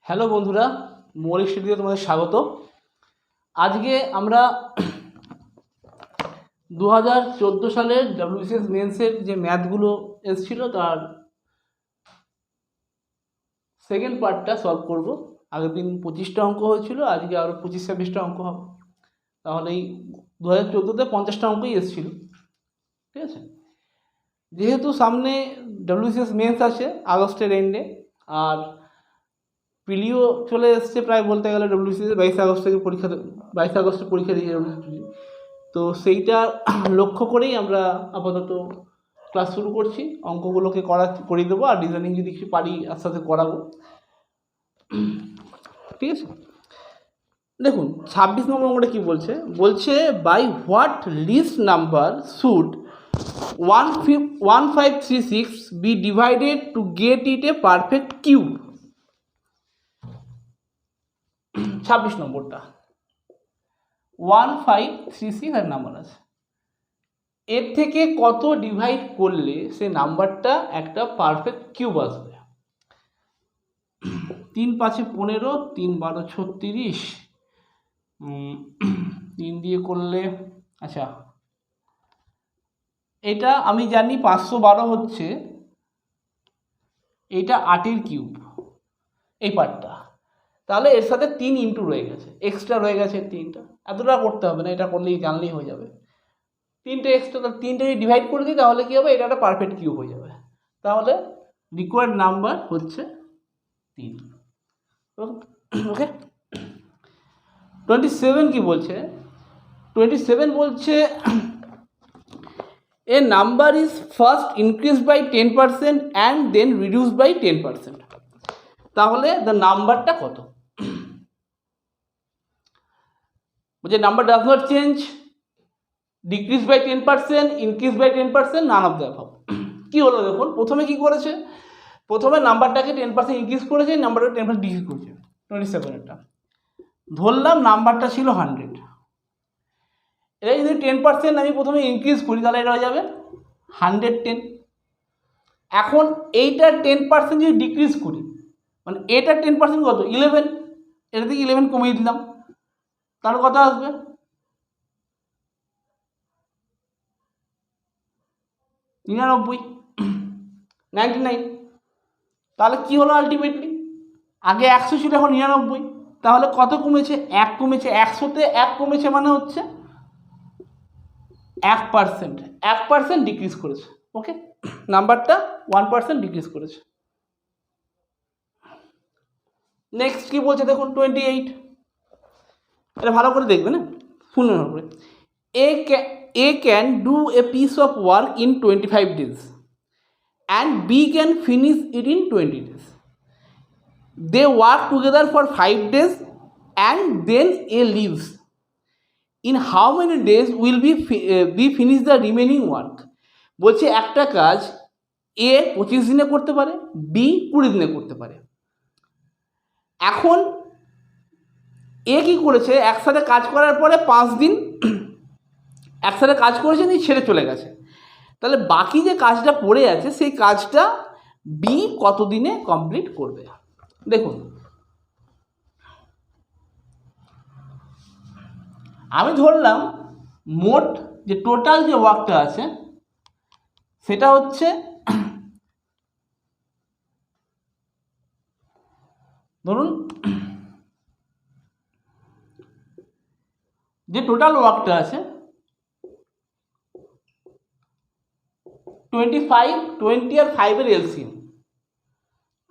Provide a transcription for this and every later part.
Hello বন্ধুরা, মৌলিক স্টুডিওতে তোমাদের স্বাগত। আজকে আমরা 2014 সালের WBCS মেন্সের যে ম্যাথগুলো এসেছিলো তার সেকেন্ড পার্টটা সলভ করব। আগের দিন 25টা অঙ্ক হয়েছিল, আজকে আরও 25-26টা অঙ্ক হবে। তাহলে এই 2014-তে 50টা অঙ্কই এসেছিলো, ঠিক আছে। যেহেতু সামনে WBCS মেন্স আছে আগস্টের এন্ডে, আর প্রিলিও চলে এসছে প্রায় বলতে গেলে। WBCS 22 আগস্ট থেকে 22 আগস্টে পরীক্ষা দিয়েছে WBCS, তো সেইটা লক্ষ্য করেই আমরা আপাতত ক্লাস শুরু করছি। অঙ্কগুলোকে করিয়ে দেবো, আর ডিজাইনিং যদি কিছু পারি আস্তে আস্তে করাবো, ঠিক আছে। দেখুন 26 নম্বর অঙ্কটা কী বলছে, by what least number should 1536 be divided to get it a perfect cube. 26 নম্বরটা 1536 এর নাম্বার আছে, এর থেকে কত ডিভাইড করলে সে নাম্বারটা একটা পারফেক্ট কিউব আসবে। 3 × 5 = 15, 3 × 12 = 36, 3 দিয়ে করলে, আচ্ছা এটা আমি জানি 512 হচ্ছে, এইটা 8-এর কিউব এই পার্টটা। তাহলে এর সাথে 3 ইন্টু রয়ে গেছে, এক্সট্রা রয়ে গেছে 3টা। এতটা করতে হবে না, এটা করলেই জানলেই হয়ে যাবে। 3টে এক্সট্রা, তাহলে 3টে যদি ডিভাইড করে দিই তাহলে কী হবে, এটা একটা পারফেক্ট কিউব হয়ে যাবে। তাহলে রিকোয়ার্ড নাম্বার হচ্ছে 3। ওকে। 27 কি বলছে, 27 বলছে a number is first increase by 10% and then reduce by 10%। তাহলে দ্য নাম্বারটা কত? বলছে number does not change, decrease by 10%, increase by 10%, none of the above. কী হলো দেখুন, প্রথমে কি করেছে, প্রথমে নাম্বারটাকে 10% ইনক্রিজ করেছে, নাম্বারটা 10% ডিক্রিজ করেছে। 27-এরটা ধরলাম নাম্বারটা ছিল 100, এটা যদি 10% আমি প্রথমে ইনক্রিজ করি তাহলে এটা হয়ে যাবে 110। এখন এইটার 10% যদি ডিক্রিজ করি, মানে এটার 10% কত, 11, এটা থেকে 11 কমিয়ে দিলাম, তাহলে কত আসবে, 99। তাহলে কি হলো আলটিমেটলি, আগে 100 ছিল, এখন 99। তাহলে কত কমেছে, 1 কমেছে। 100-তে 1 কমেছে মানে হচ্ছে 1%, 1% ডিক্রিজ করেছে। ওকে, নাম্বারটা 1% ডিক্রিজ করেছে। নেক্সট কি বলছে দেখুন, 28। এটা ভালো করে দেখবেন, না শুনুন ভালো করে। A can do a piece of work in 25 days and B can finish it in 20 days. They work together for 5 days and then A leaves. In how many days will be finish the remaining work? বলছে একটা কাজ A 25 দিনে করতে পারে, B 20 দিনে করতে পারে। এখন এ কি করেছে, একসাথে কাজ করার পরে 5 দিন একসাথে কাজ করেছে, নিয়ে ছেড়ে চলে গেছে। তাহলে বাকি যে কাজটা পড়ে আছে সেই কাজটা বি কত দিনে কমপ্লিট করবে। দেখুন আমি ধরলাম মোট যে টোটাল যে ওয়ার্কটা আছে সেটা হচ্ছে, ধরুন যে টোটাল ওয়ার্কটা আছে 25, 20 আর 5-এর এলসিএম,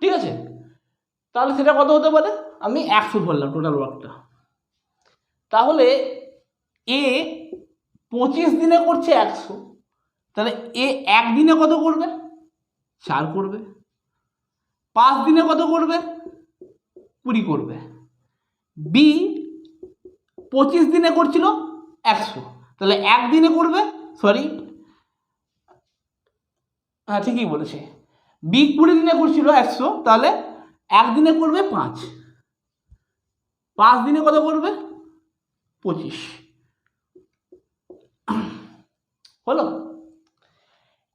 ঠিক আছে। তাহলে সেটা কত হতে পারে, আমি 100 ধরলাম টোটাল ওয়ার্কটা। তাহলে এ 25 দিনে করছে 100, তাহলে এ 1 দিনে কত করবে, 4 করবে। 5 দিনে কত করবে, 20 করবে। বি 25 দিনে করছিল 100, তাহলে 1 দিনে করবে, সরি হ্যাঁ ঠিকই বলেছে, বি 20 দিনে করছিল 100, তাহলে 1 দিনে করবে 5, 5 দিনে কত করবে, 25 হলো।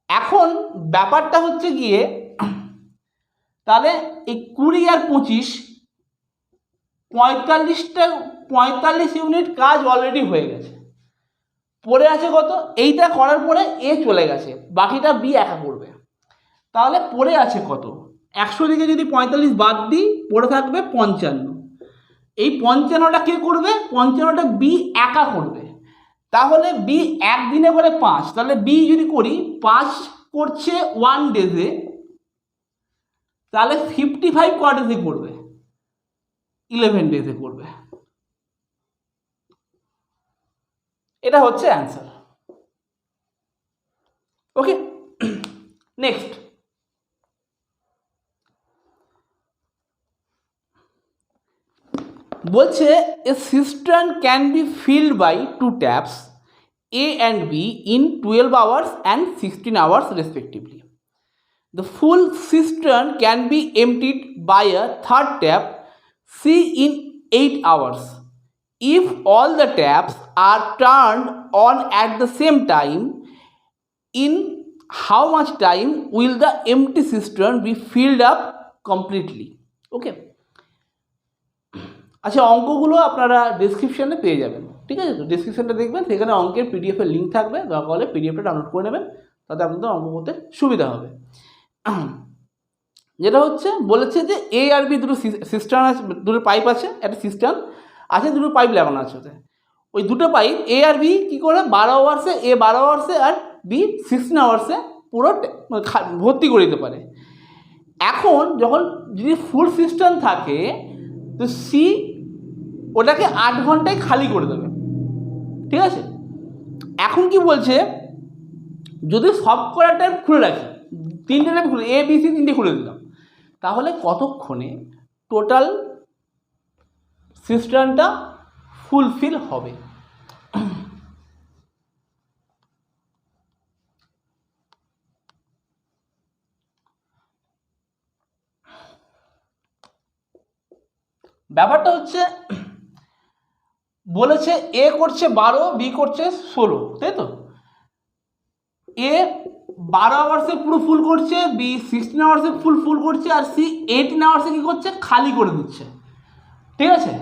এখন ব্যাপারটা হচ্ছে গিয়ে, তাহলে এই 20 আর 25 45 ইউনিট কাজ অলরেডি হয়ে গেছে, পড়ে আছে কত, এইটা করার পরে এ চলে গেছে, বাকিটা বি একা করবে। তাহলে পড়ে আছে কত, 100 থেকে যদি 45 বাদ দিই পড়ে থাকবে 55। এই 55টা কে করবে, 55টা বি একা করবে। তাহলে বি একদিনে করে 5, তাহলে বি যদি করি 5 করছে 1 ডেজে, তাহলে 55 ক ডেজে করবে, 11 ডেজে করবে। এটা হচ্ছে অ্যান্সার। ওকে, নেক্সট বলছে a cistern can be filled by 2 taps A and B in 12 hours and 16 hours respectively. The full cistern can be emptied by a third tap C in 8 hours. If all the taps are turned on at the same time, in how much time will the empty cistern be filled up completely? Okay. আচ্ছা, অঙ্কগুলো আপনারা ডেসক্রিপশানে পেয়ে যাবেন, ঠিক আছে? তো ডেসক্রিপশানটা দেখবেন, সেখানে অঙ্কের পিডিএফের লিঙ্ক থাকবে, দরকার হলে পিডিএফটা ডাউনলোড করে নেবেন, তাতে আপনাদের অঙ্ক করতে সুবিধা হবে। যেটা হচ্ছে বলেছে যে এ আর বি দুটো সিস্টার্ন আছে, দুটো পাইপ আছে, একটা সিস্টার্ন আছে, দুটো পাইপ লাগানো আছে ওতে। ওই দুটো পাইপ এ আর বি কী করে 12 আওয়ার্সে, এ 12 আওয়ার্সে আর বি 16 আওয়ার্সে পুরো ভর্তি করে দিতে পারে। এখন যখন যদি ফুল সিস্টার্ন থাকে তো সি ওটাকে 8 ঘন্টায় খালি করে দেবে, ঠিক আছে? এখন কি বলছে, যদি সব কটা ট্যাপ খুলে রাখি, 3টে ট্যাপ খুলে এ বি সি 3টে খুলে দিলাম, তাহলে কতক্ষণে টোটাল সিস্টেমটা ফুলফিল হবে? ব্যাপারটা হচ্ছে বলেছে এ করছে 12, বি করছে 16, তাই তো? এ 12 আওয়ার্সে পুরো ফুল করছে, বি 16 আওয়ার্সে ফুল করছে, আর সি 18 আওয়ার্সে কী করছে, খালি করে দিচ্ছে, ঠিক আছে?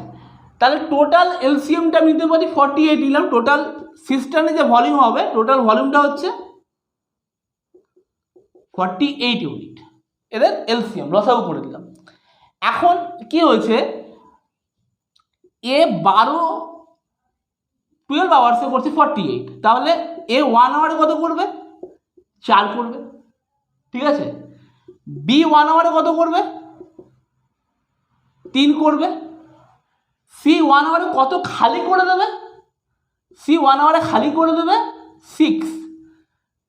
তাহলে টোটাল এলসিএমটা আমি নিতে পারি 48 নিলাম, টোটাল সিস্টেমে যে ভলিউম হবে, টোটাল ভলিউমটা হচ্ছে 48 ইউনিট, এদের এলসিএম লসাগু করে দিলাম। এখন কি হয়েছে, এ 12 আওয়ার্সে করছে 48, তাহলে এ 1 আওয়ারে কত করবে, 4 করবে, ঠিক আছে? বি 1 আওয়ারে কত করবে, 3 করবে। সি 1 আওয়ারে কত খালি করে দেবে, সি 1 আওয়ারে খালি করে দেবে 6।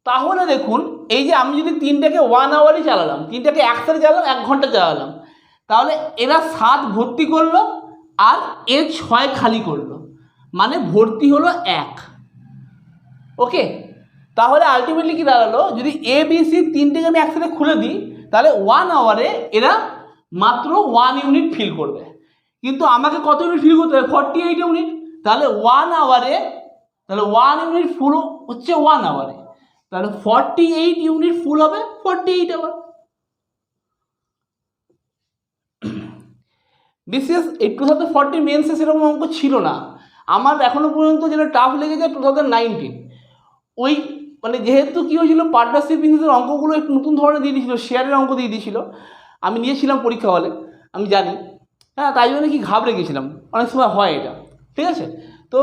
তাহলে দেখুন, এই যে আমি যদি 3টাকে 1 আওয়ারই চালালাম, 3টাকে একসাথে চালালাম, 1 ঘন্টা চালালাম, তাহলে এরা 7 ভর্তি করলো আর এ 6 খালি করলো, মানে ভর্তি হলো 1। ওকে, তাহলে আলটিমেটলি কি দাঁড়ালো, যদি এ বি সি 3টেকে আমি একসাথে খুলে দিই, তাহলে 1 আওয়ারে এরা মাত্র 1 ইউনিট ফিল করবে, কিন্তু আমাকে কত ইউনিট ফিল করতে হবে, 48 ইউনিট। তাহলে 1 আওয়ারে, তাহলে 1 ইউনিট ফুল হচ্ছে 1 আওয়ারে, তাহলে 48 ইউনিট ফুল হবে 48 আওয়ার। বিশেষ এই 2040 মেন্সে সেরকম অঙ্ক ছিল না আমার এখনো পর্যন্ত, যেটা টাফ লেগেছে 2019। ওই মানে যেহেতু কী হয়েছিল, পার্টনারশিপ বিজনেসের অঙ্কগুলো একটু নতুন ধরনের দিয়ে দিয়েছিল, শেয়ারের অঙ্ক দিয়ে দিয়েছিল, আমি নিয়েছিলাম পরীক্ষা হলে, আমি জানি, হ্যাঁ, তাই জন্য কি ঘাবড়ে গেছিলাম, অনেক সময় হয় এটা, ঠিক আছে? তো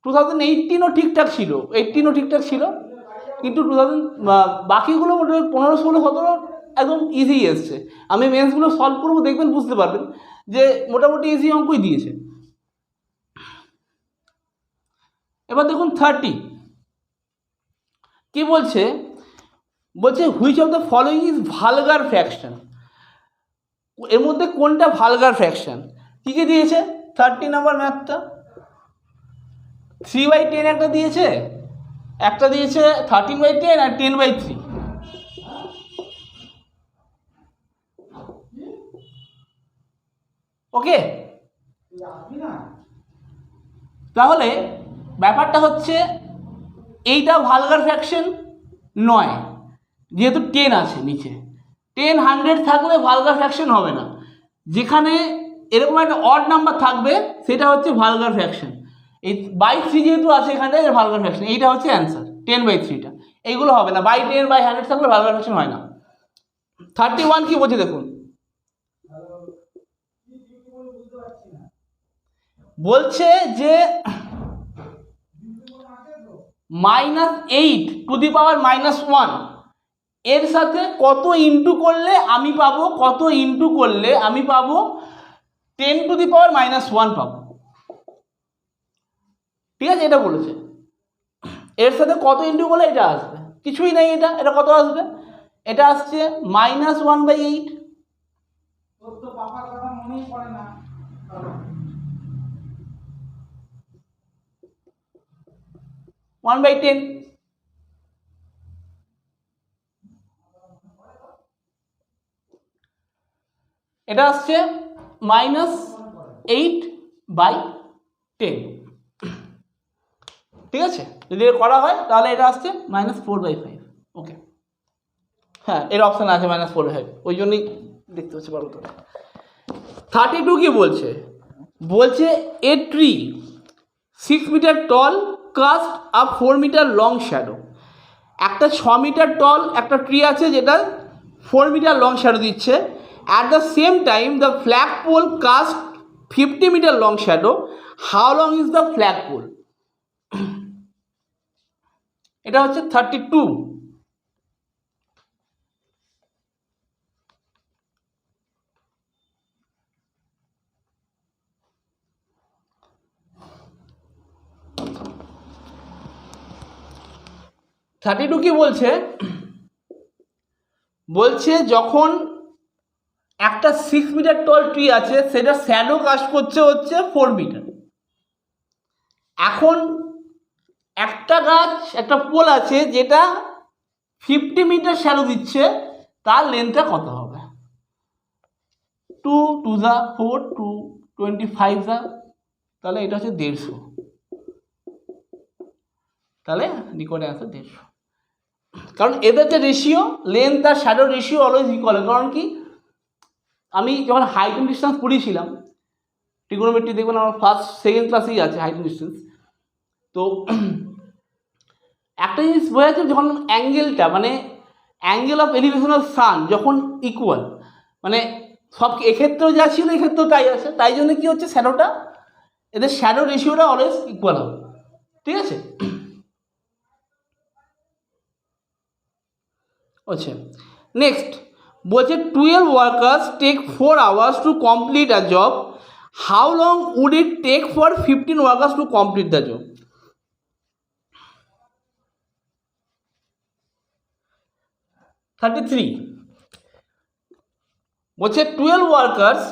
2018ও ঠিকঠাক ছিল, 18ও ঠিকঠাক ছিল, কিন্তু বাকিগুলো মোটামুটি 15, 16, 17 একদম ইজি এসছে। আমি মেন্সগুলো সলভ করবো, দেখবেন, বুঝতে পারবেন যে মোটামুটি ইজি অঙ্কই দিয়েছে। এবার দেখুন 30 কি বলছে, বলছে which of the following is vulgar fraction. এর মধ্যে কোনটা ভালগার ফ্র্যাকশন? কী কী দিয়েছে 30 নম্বর ম্যাথটা, 3/10 একটা দিয়েছে, একটা দিয়েছে 13/10 আর 10/3। ওকে, তাহলে ব্যাপারটা হচ্ছে এইটা ভালগার ফ্র্যাকশন নয়, যেহেতু 10 আছে নিচে, 10, 100 থাকলে ভালগার ফ্র্যাকশন হবে না। যেখানে এরকম একটা অড নাম্বার থাকবে সেটা হচ্ছে ভালগার ফ্র্যাকশন। এই বাই 3 যেহেতু আছে এখানে ভালগার ফ্র্যাকশন, এইটা হচ্ছে অ্যান্সার 10/3টা। এইগুলো হবে না, বাই 10 বাই 100 থাকলে ভালগার ফ্র্যাকশন হয় না। 31 কি বলছে দেখুন, বলছে যে -8⁻⁻1 এর সাথে কত ইন্টু করলে আমি পাবো, 10⁻⁻1 পাবো। ঠিক আছে, এটা বলেছে এর সাথে কত ইন্টু করলে এটা আসবে, কিছুই নাই, এটা কত আসবে, এটা আসছে -1/8। 1/10। এটা আসছে -8/10। ঠিক আছে, যদি করা হয় তাহলে এটা আসছে -4/5। ওকে, হ্যাঁ এর অপশান আছে -4/5, ওই জন্যই দেখতে হচ্ছে বলো তো। 32 কি বলছে, বলছে a tree 6 metre tall cast a 4 metre long shadow. একটা 6 মিটার টল একটা ট্রি আছে যেটা 4 মিটার লং শ্যাডো দিচ্ছে। At the same time the flag pole cast 50 metre long shadow, how long is the flag pole? এটা হচ্ছে 32। কি বলছে, বলছে যখন একটা 6 মিটার টল ট্রি আছে সেটা শ্যাডো কাস্ট করছে হচ্ছে 4 মিটার। এখন একটা গাছ, একটা পোল আছে যেটা 50 মিটার শ্যাডো দিচ্ছে, তার লেন্থটা কত হবে? 2 2 যা 4, 2 25 যা, তাহলে এটা হচ্ছে 150। তাহলে নিকটে আছে 150, কারণ এদের যে রেশিও লেন্থ আর শ্যাডো রেশিও অলওয়েজ ইকুয়াল। কারণ কি, আমি যখন হাইট অ্যান্ড ডিস্টেন্স পড়িয়েছিলাম ট্রিগোনোমেট্রি, দেখবেন আমার ফার্স্ট সেকেন্ড ক্লাসেই আছে হাইট অ্যান্ড ডিস্টেন্স। তো একটা জিনিস বোঝা যাচ্ছে, যখন অ্যাঙ্গেলটা মানে angle of elevation of San যখন ইকুয়াল, মানে সব এক্ষেত্রেও যা ছিল এক্ষেত্রেও তাই আছে, তাই জন্য কি হচ্ছে শ্যাডোটা, এদের শ্যাডো রেশিওটা অলওয়েজ ইকুয়াল হবে। ঠিক আছে, আচ্ছা নেক্সট বলছে 12 workers take 4 hours to complete a job, how long would it take for 15 workers to complete the job? 33 বলছে 12 ওয়ার্কার্স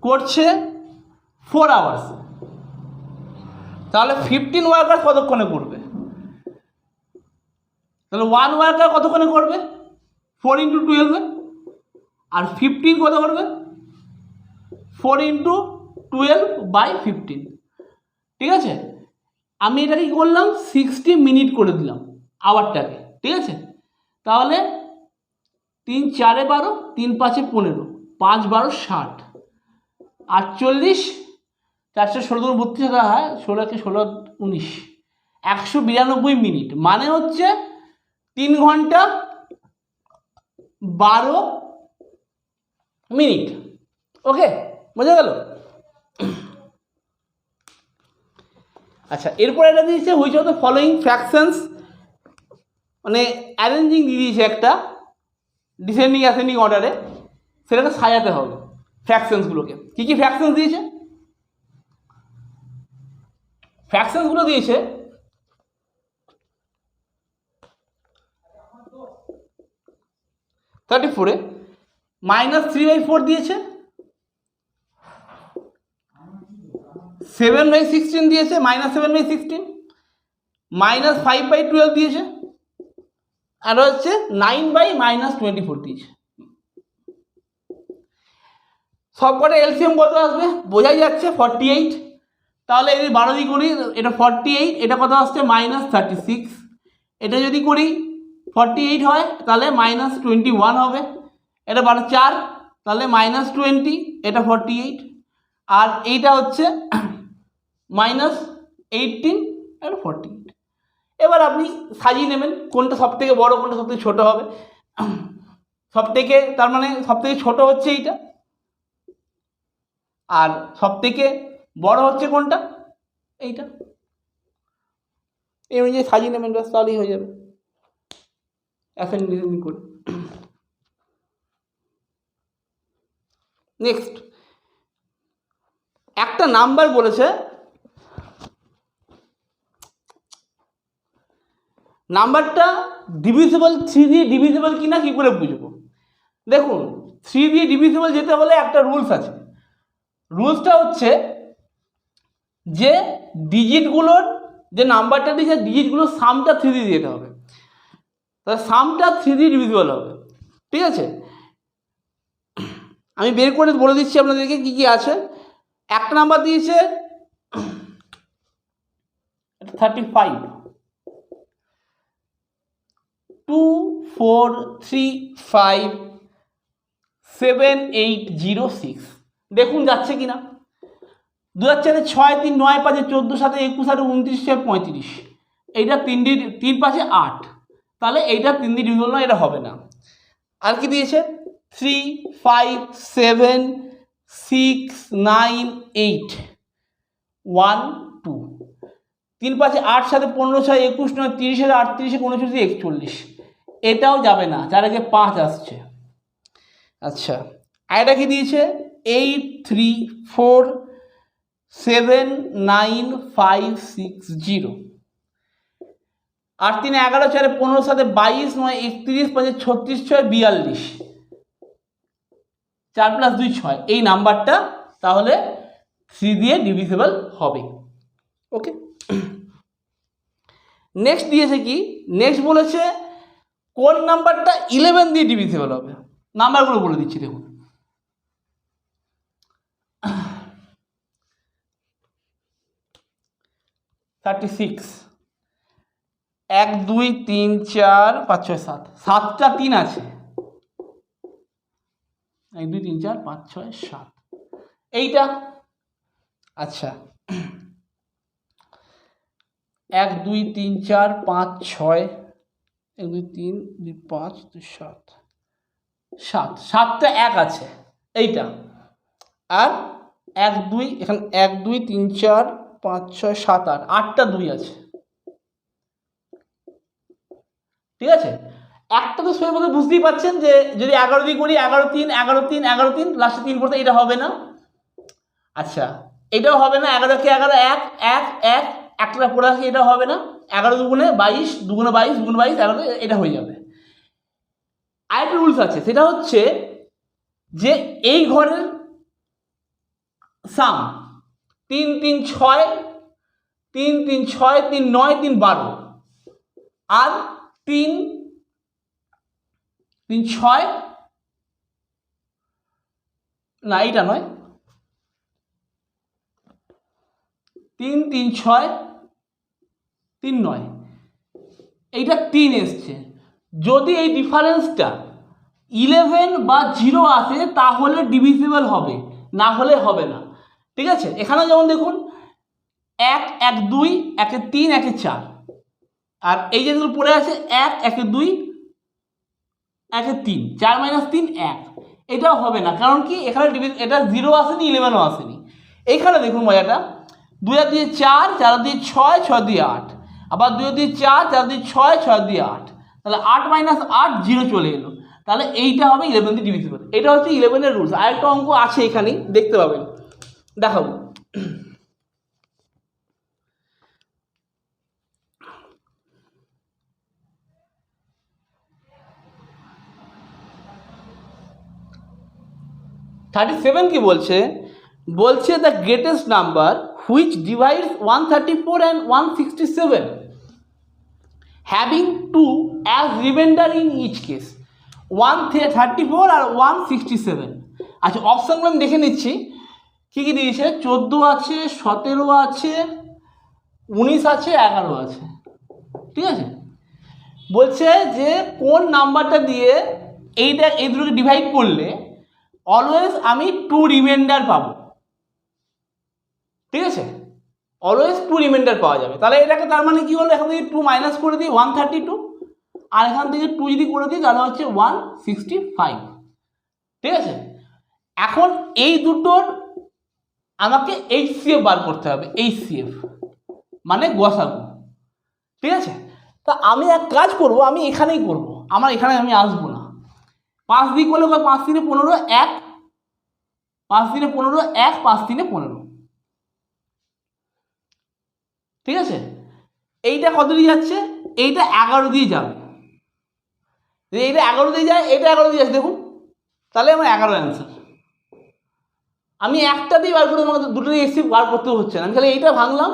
করছে 4 hours, তাহলে 15 ওয়ার্কার কতক্ষণে করবে? তাহলে 1 ওয়ার্কার কতক্ষণে করবে? 4 × 12, আর 15 কত করবে? 4 × 12/15। ঠিক আছে, আমি এটাকে কি করলাম, 60 মিনিট করে দিলাম আওয়ারটাকে। ঠিক আছে, তাহলে 3 × 4 = 12, 3 × 5 = 15, 5 × 12 = 60, 48, 416 × 32 হয় 16 × 16 = 19, 192 মিনিট, মানে হচ্ছে 3 ঘন্টা 12 মিনিট। ওকে, বোঝা গেল? আচ্ছা, এরপর এটা দিয়েছে which of the following fractions, মানে অ্যারেঞ্জিং দিয়ে দিয়েছে একটা ডিসেন্ডিং অ্যাসেন্ডিং অর্ডারে, সেটাকে সাজাতে হবে ফ্র্যাকশনসগুলোকে। কী কী ফ্র্যাকশনস দিয়েছে? ফ্র্যাকশনসগুলো দিয়েছে -34-এ -3/4 দিয়েছে, 7/16 দিয়েছে, -7/16, -5/12 দিয়েছে, আর হচ্ছে 9/-24 দিয়েছে। সবকটা এলসিএম কত আসবে বোঝাই যাচ্ছে, 48। তাহলে এই 12 দিয়ে করি এটা 48, এটা কত আসছে -36, এটা যদি করি 48 হয় তাহলে -21 হবে, এটা 12 4 তাহলে -20, এটা 48, আর এইটা হচ্ছে -18, এটা 48। এবার আপনি সাজিয়ে নেবেন কোনটা সব থেকে বড় কোনটা সব থেকে ছোটো হবে। সব থেকে তার মানে সব থেকে ছোটো হচ্ছে এইটা, আর সব থেকে বড় হচ্ছে কোনটা, এইটা। এই অনুযায়ী সাজিয়ে নেবেন, ব্যাস তাহলেই হয়ে যাবে অ্যাসেন্ডিং করে। নেক্সট একটা নাম্বার বলেছে, নাম্বারটা ডিভিজিবল 3 দিয়ে ডিভিজিবল কিনা কি করে বুঝবো? দেখুন 3 দিয়ে ডিভিজিবল যেতে হলে একটা রুলস আছে। রুলসটা হচ্ছে যে ডিজিটগুলোর যে নাম্বারটা দিয়েছে ডিজিটগুলোর সামটা 3 দিয়ে যেতে হবে, তাহলে সামটা 3 দিয়ে ডিভিজিবল হবে। ঠিক আছে, আমি বের করে বলে দিচ্ছি আপনাদেরকে কি কি আছে। একটা নাম্বার দিয়েছে 35, 2 4 3 5 7 8 0 6। দেখুন যাচ্ছে কিনা। 2004 6 3 9 5 14 7 21 8 29 6 35, এইটা 3 5 8, তাহলে এইটা 3 দিয়ে ডিভিজিবল না, এটা হবে না। আর কি দিয়েছে 3 5 7 6 9 8 1 2, 3 5 8 7 15 6 21 9 30 38 39 41, এটাও যাবে না, যার আগে 5 আসছে। আচ্ছা, আর এটা কি দিয়েছে 8 3 4 7 9 5 6 0, 8 3 11 4 15 7 22 9 31 5 36 6 42, 4 + 2 6, এই নাম্বারটা তাহলে 3 দিয়ে ডিভিজিবল হবে। ওকে, নেক্সট দিয়েছে কি, নেক্সট বলেছে কোন নাম্বারটা 11 দিয়ে ডিভিজিবল হবে। নাম্বারগুলো বলে দিচ্ছি দেখুন, $36, 1 2 3 4 5 6 7, 7টা 3 আছে, 1 2 3 4 5 6 7, এইটা। আচ্ছা, 1 2 3 4 5 6, 1 2 3 2 5 2 7, 7টা 1 আছে, এইটা। আর 1 2 এখানে 1 2 3 4 5 6 7 8, 8টা 2 আছে। ঠিক আছে, একটা তো সময়ের মধ্যে বুঝতেই পারছেন যে যদি 11 দিয়ে করি 11 3 11 3 11 3 লাস্টে 3 পড়তে, এটা হবে না। আচ্ছা, এটাও হবে না, 11 কে 11 1 1 1 একটা পড়ে আসে, এটা হবে না। 11 দুগুণে 22 দুগুণে 22 দুগুণে 22 11, এটা হয়ে যাবে। আরেকটা রুলস আছে, সেটা হচ্ছে যে এই ঘরের সাম 3 3 6 3 3 6 3 9 3 12, আর 3 3 6 না, এইটা নয়, 3 3 6 3 9, এইটা 3 এসছে। যদি এই ডিফারেন্সটা 11 বা 0 আসে তাহলে ডিভিজিবল হবে, না হলে হবে না। ঠিক আছে, এখানে যেমন দেখুন 1 1 2 1 3 1 4, আর এই যেগুলো পড়ে আছে 1 1 2 1 3, 4 - 3 1, এটাও হবে না। কারণ কি, এখানে এটা 0 আসেনি 11ও আসেনি। এইখানে দেখুন মজাটা, 2 দিয়ে 4 4 দিয়ে 6 6 দিয়ে 8, আবার 2 দিয়ে 4 4 দিয়ে 6 6 দিয়ে 8, তাহলে 8 - 8 0 চলে এলো, তাহলে এইটা হবে 11 দিয়ে ডিভিজিবল। এটা হচ্ছে 11 এর রুলস। আরেকটা অঙ্ক আছে এখানে, দেখতে পাবেন, দেখাবো। $37 কি বলছে, বলছে the greatest number which divides 134 and 167 having 2 as remainder in each case, 134 আর 167। আচ্ছা, অপশানগুলো আমি দেখে নিচ্ছি। কী কী দিয়েছে? 14 আছে, 17 আছে, 19 আছে, 11 আছে। ঠিক আছে, বলছে যে কোন নাম্বারটা দিয়ে এই দুটোকে ডিভাইড করলে অলওয়েজ আমি 2 রিমাইন্ডার পাবো। ঠিক আছে, অলওয়েজ 2 রিমাইন্ডার পাওয়া যাবে। তাহলে এটাকে তার মানে কি হলো, এখান থেকে 2 মাইনাস করে দিই 132, আর এখান থেকে 2 যদি করে দিই তাহলে হচ্ছে 165। ঠিক আছে, এখন এই দুটোর আমাকে HCF বার করতে হবে। HCF মানে গসাগু। ঠিক আছে, তা আমি এক কাজ করব, আমি এখানেই করব, এখানে আমি আসবো না। 5 দিয়ে করলে 5 3 15, 1 5 3 15, 1 5 3 15। ঠিক আছে, এইটা কত দিয়ে যাচ্ছে? এইটা 11 দিয়ে যাবে। যদি এইটা 11 দিয়ে যায়, এইটা 11 দিয়ে যাচ্ছে, দেখুন তাহলে আমার 11 অ্যান্সার। আমি একটা দিয়ে বার করে আমাকে দুটো দিয়ে HCF বার করতে হচ্ছে না। আমি তাহলে এইটা ভাঙলাম,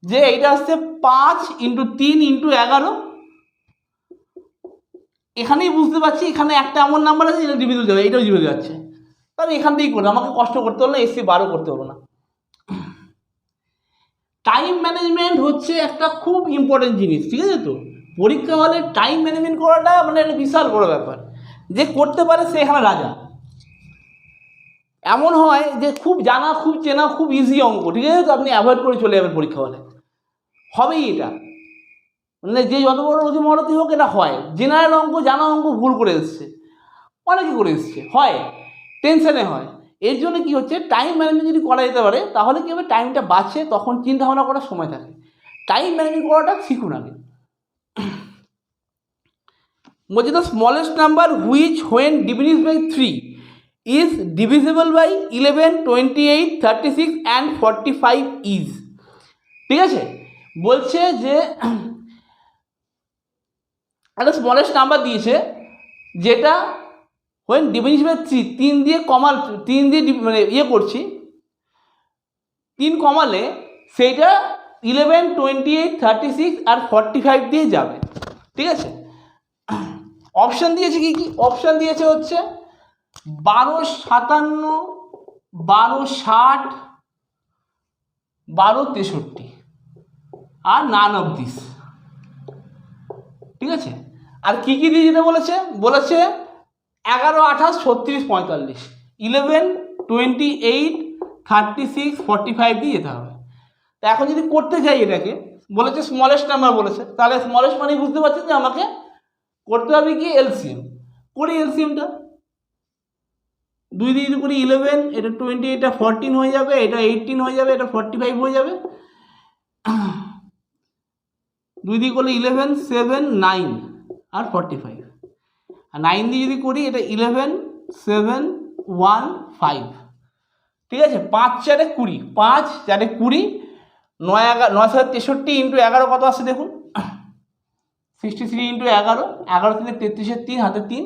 যে এইটা আসছে 5 × 3 × 11। এখানেই বুঝতে পারছি এখানে একটা এমন নাম্বার আছে যেটা ডিভিজিবল যাবে, এইটাও ডিভিজিবল যাচ্ছে। তো আমি এখান থেকেই করবো, আমাকে কষ্ট করতে হলো না, HCF বারও করতে হলো না। টাইম ম্যানেজমেন্ট হচ্ছে একটা খুব ইম্পর্টেন্ট জিনিস। ঠিক আছে, তো পরীক্ষা হলে টাইম ম্যানেজমেন্ট করাটা মানে একটা বিশাল বড় ব্যাপার। যে করতে পারে সে এখানে রাজা। এমন হয় যে খুব জানা, খুব চেনা, খুব ইজি অঙ্ক, ঠিক আছে, তো আপনি অ্যাভয়েড করে চলে যাবেন পরীক্ষা হলে, হবেই এটা। মানে যে যত বড় অতি মহারথী হোক, এটা হয়। জেনারেল অঙ্ক, জানা অঙ্ক ভুল করে এসছে, অনেকে করে এসছে, হয়, টেনশনে হয়। এর জন্য কি হচ্ছে, টাইম ম্যানেজমেন্ট যদি করা যেতে পারে তাহলে কি হবে, টাইমটা বাঁচে, তখন চিন্তা ভাবনা করার সময় থাকে। টাইম ম্যানেজমেন্ট করাটা শিখুন আগে। বলছে the smallest number which when diminished by 3 is divisible by 11, 28, 36 and 45 is. ঠিক আছে, বলছে যে একটা স্মলেস্ট নাম্বার দিয়েছে যেটা হোয়েন ডিভিনিস বাই 3, 3 দিয়ে কমাল, 3 দিয়ে মানে করছি, 3 কমালে সেইটা 11, 28, 36 আর 45 দিয়ে যাবে। ঠিক আছে, অপশান দিয়েছে কি কি? অপশান দিয়েছে হচ্ছে 1257, 1260, 1263 আর নান অফ দিস। ঠিক আছে, আর কি কি দিয়ে যেতে বলেছে? 11, 28, 36, 45, 11, 28, 36, 45 দিয়ে যেতে হবে। তা এখন যদি করতে যাই এটাকে, বলেছে স্মলেস্ট নাম্বার বলেছে, তাহলে স্মলেস্ট মানে বুঝতে পারছেন যে আমাকে করতে হবে কি এলসিএম। করি এলসিএমটা, 2 দিয়ে যদি করি 11, এটা 20, এটা 14 হয়ে যাবে, এটা 18 হয়ে যাবে, এটা 45 হয়ে যাবে। 2 দিয়ে করলে 11, 7, 9 আর 45, আর 9 দিয়ে যদি করি এটা 11, 7, 1, 5। ঠিক আছে, 5 4 20, 5 4 20, 9 63 × 11 কত আসছে দেখুন, 63 × 11, 11 3 33, 3 হাতে 3,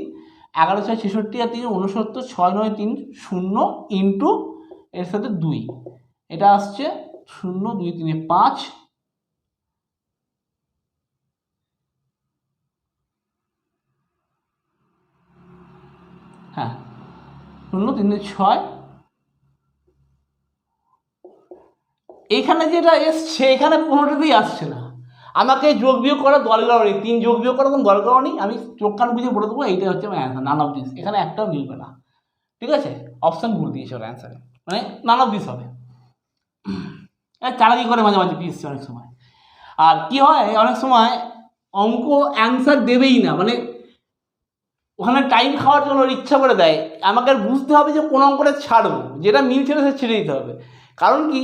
11 6 66 আর 3 69, 6 9 3 0 ইন্টু এর সাথে 2, এটা আসছে 0 2 3 5, হ্যাঁ 0 3 6। এখানে যেটা এসছে এখানে কোনোটাতেই আসছে না। আমাকে যোগ বিয়োগ করার দরকার নেই, 3 যোগ বিয়োগ করার কোনো দরকার নেই। আমি চোখ কান বুঝে বলে দেবো এইটা হচ্ছে আমার অ্যান্সার, নান অফ দিস। এখানে একটাও মিলবে না। ঠিক আছে, অপশান ভুল দিয়েছে ওর অ্যান্সারে, মানে নান অফ দিস হবে। চালাকি করে মাঝে মাঝে পিসছে অনেক সময়। আর কি হয়, অনেক সময় অঙ্ক অ্যান্সার দেবেই না, মানে ওখানে টাইম খাওয়ার জন্য ওর ইচ্ছা করে দেয়। আমাকে আর বুঝতে হবে যে কোন অঙ্কটা ছাড়বো, যেটা মিলছে না সে ছেড়ে দিতে হবে। কারণ কি,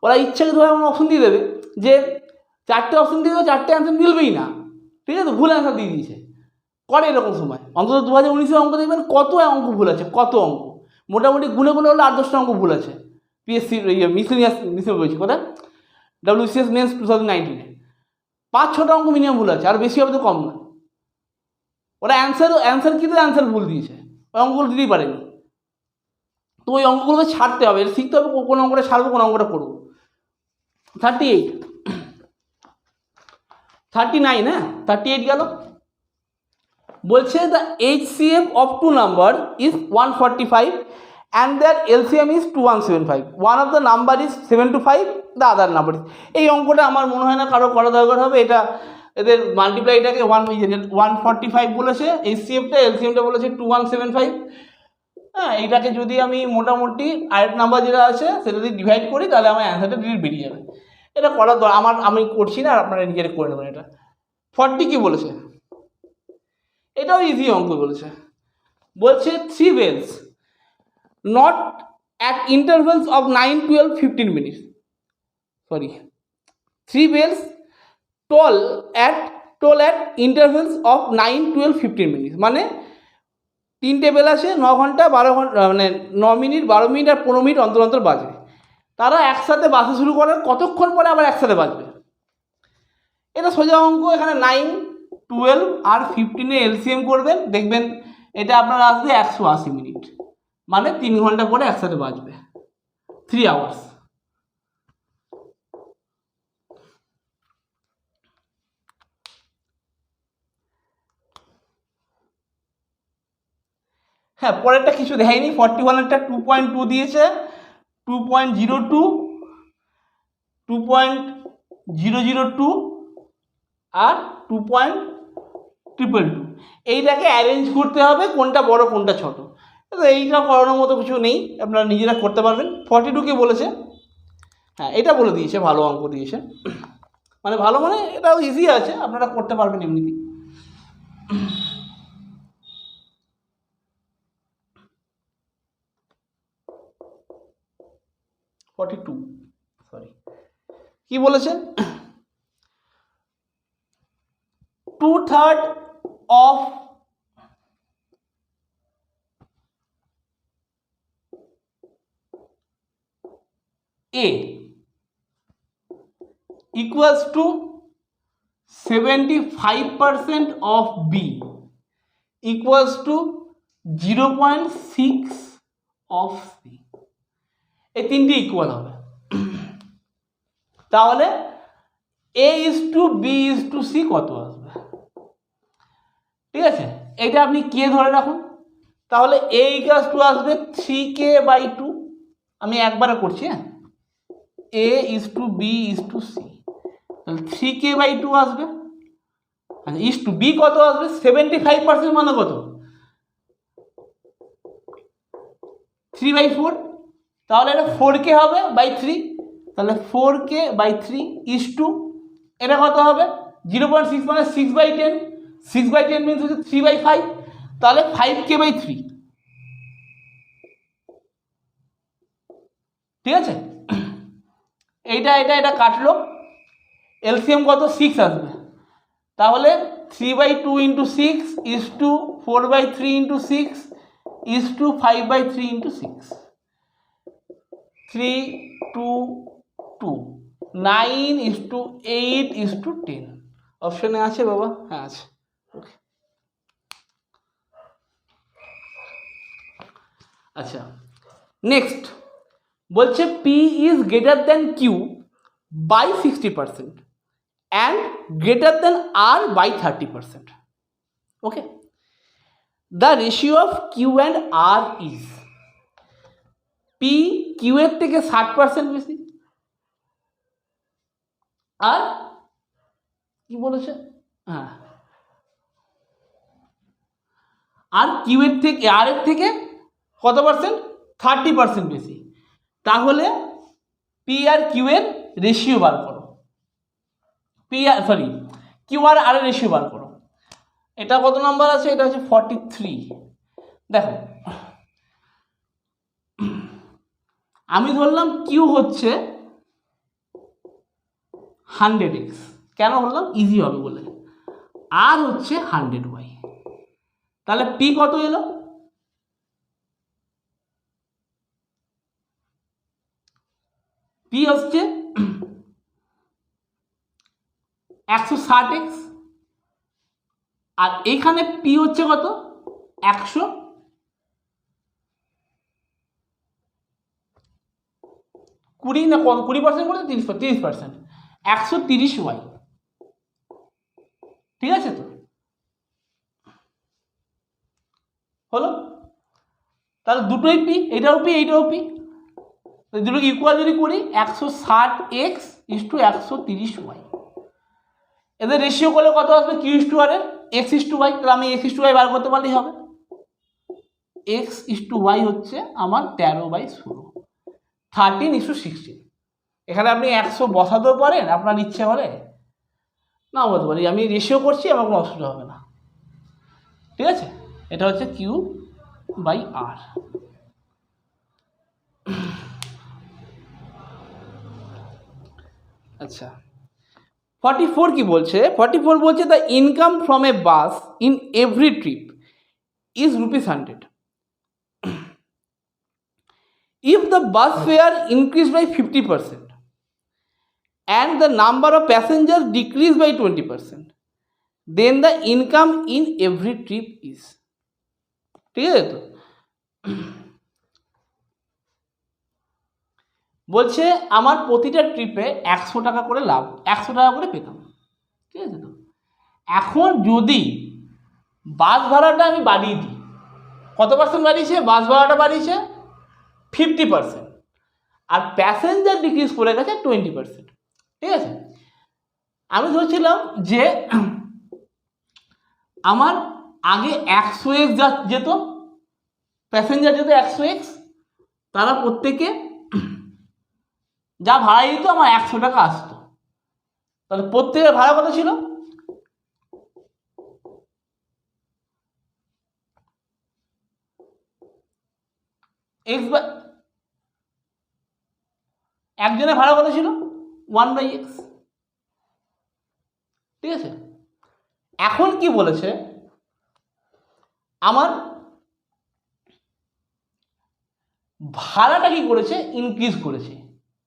ওরা ইচ্ছাকৃতভাবে এমন অপশন দিয়ে দেবে যে 4টে অপশন দিয়ে দেবে, 4টে অ্যান্সার মিলবেই না। ঠিক আছে, ভুল অ্যান্সার দিয়ে দিয়েছে, করে এরকম সময়। অন্তত 2019 অঙ্ক দেখবেন কত অঙ্ক ভুল আছে, কত অঙ্ক, মোটামুটি গুনে গুনে হলে 8-10টা অঙ্ক ভুল আছে। পিএসসি মিসলিনিয়াস বলছি কোথায়, WCS মেন্স 2019-এ 5-6টা অঙ্ক মিনিমাম ভুল আছে, আর বেশি হবে তো কম না। ওরা অ্যান্সার কিন্তু অ্যান্সার ভুল দিয়েছে, ওই অঙ্কগুলো দিতেই পারেনি। তো ওই অঙ্কগুলোকে ছাড়তে হবে, এটা শিখতে হবে কোন অঙ্কটা ছাড়বো, কোন অঙ্কটা করবো। 38, 39, হ্যাঁ 38 গেল। বলছে the HCF of 2 number is 145 and their LCM is 2175. One of the number is 7 to 5, the other number is, এই অঙ্কটা আমার মনে হয় না কারো করা দরকার হবে। এটা এদের মাল্টিপ্লাইটাকে 145 বলেছে, HCFটা LCMটা বলেছে 2175। হ্যাঁ, এইটাকে যদি আমি মোটামুটি আরেক নাম্বার যেটা আছে সেটা যদি ডিভাইড করি তাহলে আমার অ্যান্সারটা ডিরেক্ট বেরিয়ে যাবে। এটা করার আমি করছি না, আপনারা নিজেরা করে নেবেন। এটা 40 কি বলেছে, এটাও ইজি অঙ্ক বলেছে। বলছে 3 bells not at intervals of 9, 12, 15 minutes. Sorry, 3 bells toll at intervals of 9, 12, 15 minutes. মানে 3টে বেল আছে 9 ঘন্টা 12 ঘন্টা, মানে 9 মিনিট 12 মিনিট আর 15 মিনিট অন্তর অন্তর বাজে। তারা একসাথে বাজতে শুরু করে, কতক্ষণ পরে আবার একসাথে বাজবে? এটা সোজা অঙ্ক। এখানে 9, 12 আর 15 LCM করবেন, দেখবেন এটা আপনার আসবে 180 মিনিট, মানে 3 ঘন্টা পরে একসাথে বাজবে, 3 hours। হ্যাঁ, পরেরটা কিছু দেখায়নি। 41-এরটা 2.2 দিয়েছে, 2.02, 2.002 আর 2.222। এইটাকে অ্যারেঞ্জ করতে হবে কোনটা বড় কোনটা ছোট। এইটা করানোর মতো কিছু নেই, আপনারা নিজেরা করতে পারবেন। 42 কে বলেছে, হ্যাঁ এটা বলে দিয়েছে, ভালো অঙ্ক দিয়েছে। মানে ভালো মানে এটাও ইজি আছে, আপনারা করতে পারবেন এমনিতেই। কি বলেছে? 2/3 of A equals to 75% of B equals to 0.6 of C। এই তিনটি ইকুয়াল হবে, তাহলে A:B:C কত আসবে? ঠিক আছে, এটা আপনি কে ধরে রাখুন। তাহলে A = আসবে 3k/2। আমি একবারে করছি, হ্যাঁ, A:B:C, তাহলে 3k/2 আসবে। আচ্ছা, B কত আসবে? 75% মানে কত? 3/4। তাহলে এটা 4k হবে বাই 3, তাহলে 4k/3 এটা কত হবে? 0.6 মানে 6/10, 6/10 মিনস হচ্ছে 3/5, তাহলে 5k/3। ঠিক আছে, এটা কাটলো। এলসিএম কত? 6 আসবে, তাহলে 3/2 × 6 = 4/3 × 6 = 5/3 × 6, 3, 2, 2, 9:8:10। অপশনে আছে বাবা? হ্যাঁ আছে। আচ্ছা, নেক্সট বলছে P is greater than Q by 60% and greater than R by 30%. Okay, the ratio of Q and R is, P Q এর থেকে 60% বেশি, আর কি বলেছে? হ্যাঁ, আর কিউ এর থেকে আর এর থেকে কত পার্সেন্ট? 30% বেশি। তাহলে পি আর কিউ এর রেশিও বার করো, কিউ আর আর এর রেশিও বার করো। এটা কত নাম্বার আছে? এটা হচ্ছে 43। দেখো, আমি ধরলাম কিউ হচ্ছে 100x, কেন বললাম? ইজি হবে বলে। আর হচ্ছে 100y, তাহলে পি কত এলো? পি হচ্ছে 160x, আর এখানে পি হচ্ছে কত? 120 না 20% করে 30%, 130y। ঠিক আছে, তো হলো। তাহলে দুটোই পি, এটাও পি এইটাও পি, দুটো ইকুয়াল যদি করি 160x ইস টু 130y, এদের রেশিও করলে কত আসবে Q/R এর x/y, তাহলে আমি x/y বার করতে পারলেই হবে। x/y হচ্ছে আমার 13/16, 13:16। এখানে আপনি 100 বসাতেও পারেন আপনার ইচ্ছে হলে, না বলতে পারি, আমি রেশিও করছি, আমার কোনো অসুবিধা হবে না, ঠিক আছে। এটা হচ্ছে Q/R। আচ্ছা 44 কি বলছে? 44 বলছে the income from a bus in every trip is ₹100 if the bus fare increased by 50% and the number of passengers decreased by 20%, then the income in every trip is, ঠিক আছে তো? বলছে আমার প্রতিটা ট্রিপে 100 টাকা করে লাভ, 100 টাকা করে পেতাম, ঠিক আছে তো। এখন যদি বাস ভাড়াটা আমি বাড়িয়ে দিই, কত পার্সেন্ট বাড়িয়েছে? বাস ভাড়াটা বাড়িয়েছে 50%, আর প্যাসেঞ্জার ডিক্রিজ করে গেছে 20%, ঠিক আছে। আমি ধরছিলাম যে আমার আগে 100x যেত, প্যাসেঞ্জার যেত 100x, তারা প্রত্যেকে যা ভাড়া দিত আমার 100 টাকা আসতো, তাহলে প্রত্যেকের ভাড়া কত ছিল? একজনের ভাড়া কত ছিল? 1/x, ঠিক আছে। এখন কি বলেছে, আমার ভাড়াটা কি করেছে? ইনক্রিজ করেছে।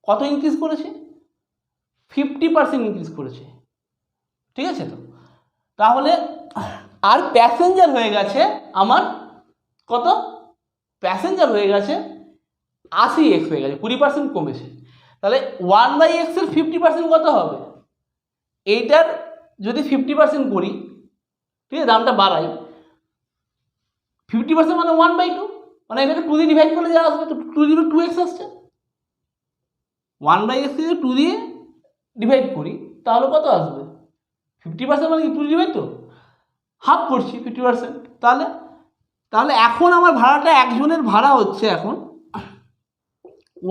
কত ইনক্রিজ করেছে? 50% ইনক্রিজ করেছে, ঠিক আছে তো। তাহলে আর প্যাসেঞ্জার হয়ে গেছে আমার কত? প্যাসেঞ্জার হয়ে গেছে 80x হয়ে গেছে, 20% কমেছে। তাহলে 1/x এর 50% কত হবে? এইটার যদি 50% করি, ঠিক আছে, দামটা বাড়াই, 50% মানে 1/2, মানে এটাকে 2 দিয়ে ডিভাইড করলে যা আসবে, 2x আসছে। 1/x থেকে 2 দিয়ে ডিভাইড করি, তাহলে কত আসবে? 50% মানে কি 2 ডিভাইড, তো হাফ করছি 50%। তাহলে এখন আমার ভাড়াটা, একজনের ভাড়া হচ্ছে এখন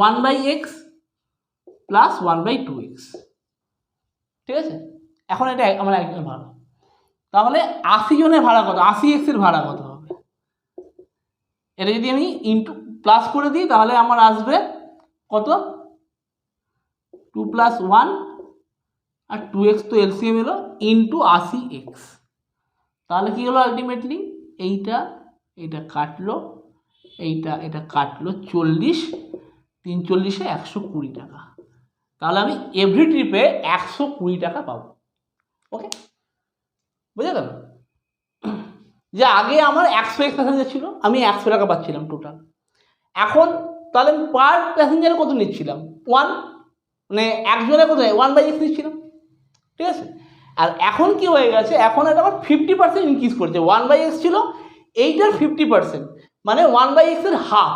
1/x প্লাস 1/2x, ঠিক আছে। এখন এটা আমার একজনের ভাড়া, তাহলে 80 জনের ভাড়া কত? 80x এর ভাড়া কত হবে? এটা যদি আমি ইন্টু প্লাস করে দিই, তাহলে আমার আসবে কত? 2 + 1 আর 2x তো এলসিএম এলো, ইন্টু 80x। তাহলে কি হলো আলটিমেটলি? এইটা কাটলো, এটা কাটলো 40, 3 40-এ 120 টাকা। তাহলে আমি এভরি ট্রিপে 120 টাকা পাবো। ওকে, বুঝে গেল? যে আগে আমার 100x প্যাসেঞ্জার ছিল, আমি 100 টাকা পাচ্ছিলাম টোটাল। এখন তাহলে আমি পার প্যাসেঞ্জারে কত নিচ্ছিলাম? 1, মানে একজনের কত? 1/x নিচ্ছিলাম, ঠিক আছে। আর এখন কি হয়ে গেছে? এখন এটা আমার 50% ইনক্রিজ করছে। 1/x ছিল, এইটার 50%, মানে 1/x এর হাফ,